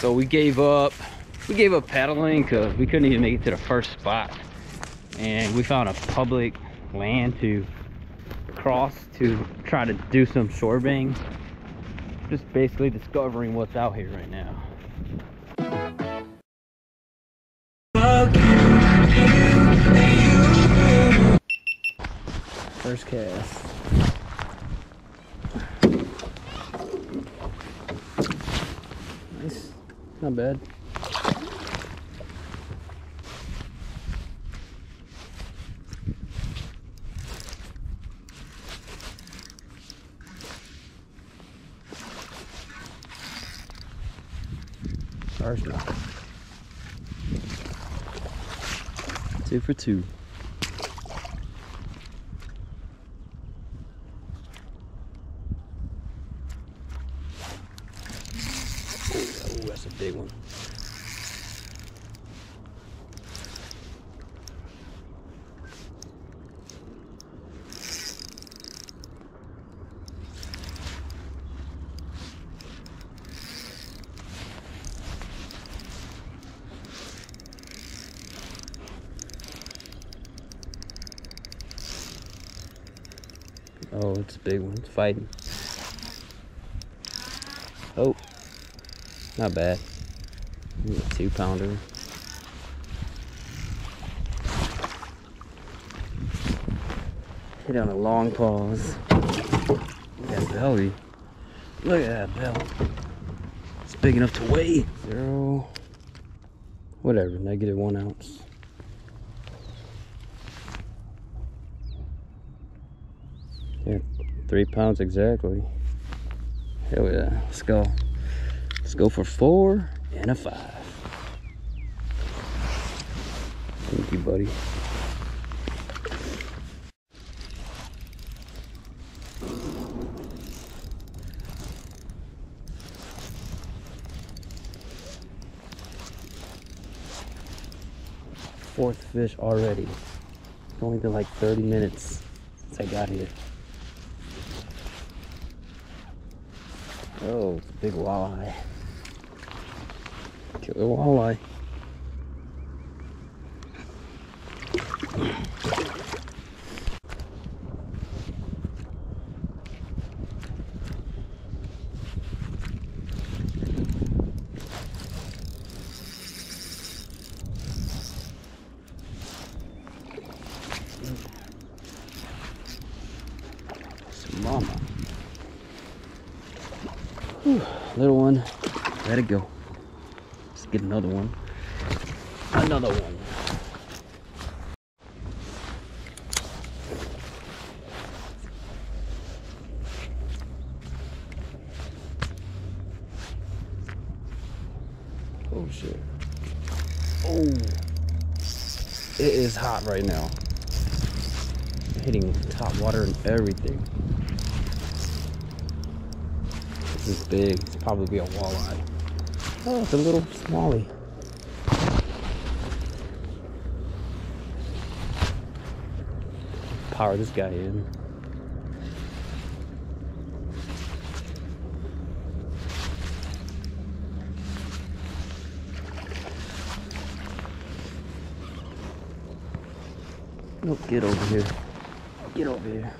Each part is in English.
So we gave up paddling because we couldn't even make it to the first spot, and we found a public land to cross to try to do some shorebang. Just basically discovering what's out here right now. First cast. Nice, not bad. Largemouth. 2 for 2. Oh, that's a big one. Oh, it's a big one. It's fighting. Oh, not bad. A 2-pounder. Hit on a long pause. Look at that belly. Look at that belly. It's big enough to weigh. 0. Whatever, -1 ounce. Yeah, 3 pounds exactly. Hell yeah, let's go. Let's go for 4 and a 5. Thank you, buddy. Fourth fish already. It's only been like 30 minutes since I got here. Oh, it's a big walleye. Killer walleye. Smallmouth. Little one, let it go. Let's get another one. Another one. Oh shit. Oh, it is hot right now. Hitting top water and everything. This is big. It's probably a walleye. Oh, it's a little smallie. Power this guy in. Nope, get over here. Get over here.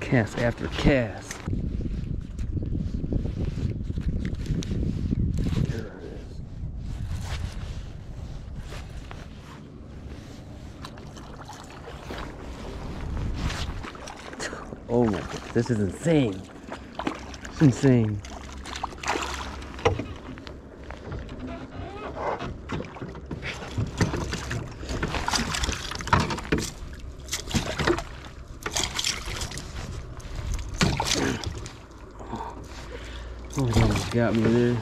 Cast after cast. There it is. Oh my god, this is insane. It's insane. Oh, he almost got me there.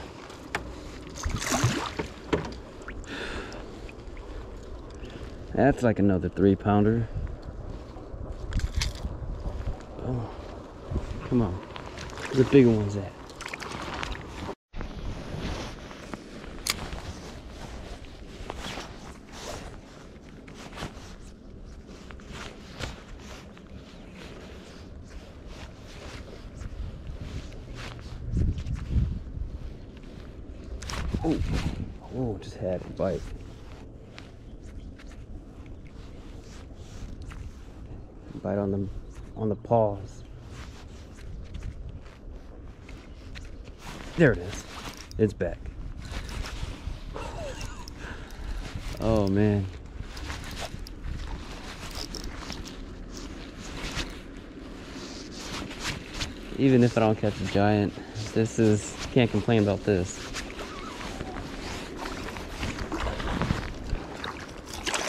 That's like another 3-pounder. Oh, come on. Where the bigger one's at? Oh, oh, just had a bite. Bite on the paws. There it is. It's back. Oh man. Even if I don't catch a giant, can't complain about this.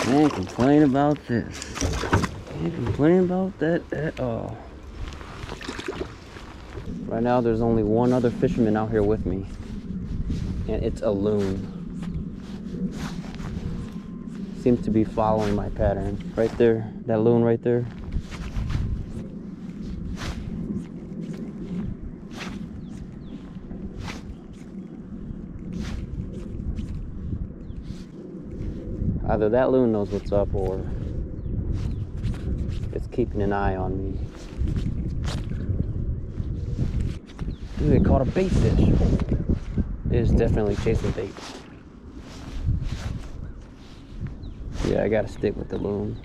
Can't complain about this. Can't complain about that at all. Right now there's only one other fisherman out here with me, and it's a loon. Seems to be following my pattern. Right there, that loon right there. Either that loon knows what's up or it's keeping an eye on me. Ooh, they caught a bait fish. It is definitely chasing bait. Yeah, I gotta stick with the loon.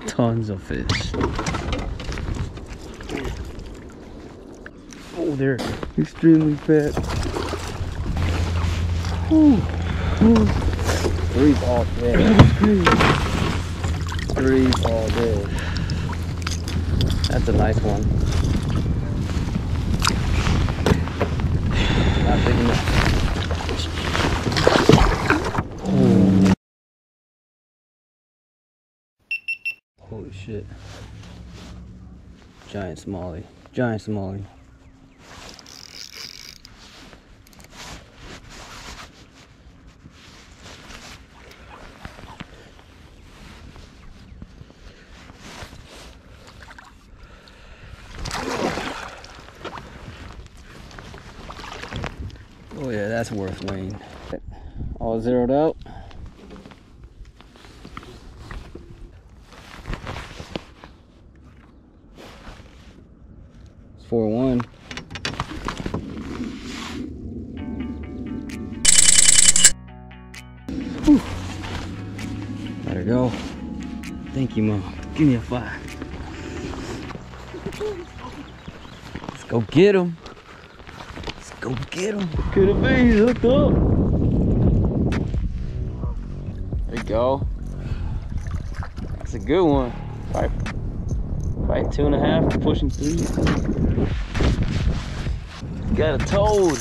Tons of fish. Oh, they're extremely fat. Ooh. Ooh. 3 all day. 3 all day. That's a nice one. Not big enough. Oh. Holy shit. Giant smallie. Giant smallie. Oh yeah, that's worth weighing. All zeroed out. It's 4-1. Whew. Let her go. Thank you, Mom. Give me a 5. Let's go get him. Go get him. Could have been hooked up. There you go. That's a good one. Probably 2.5, pushing 3. Got a toad.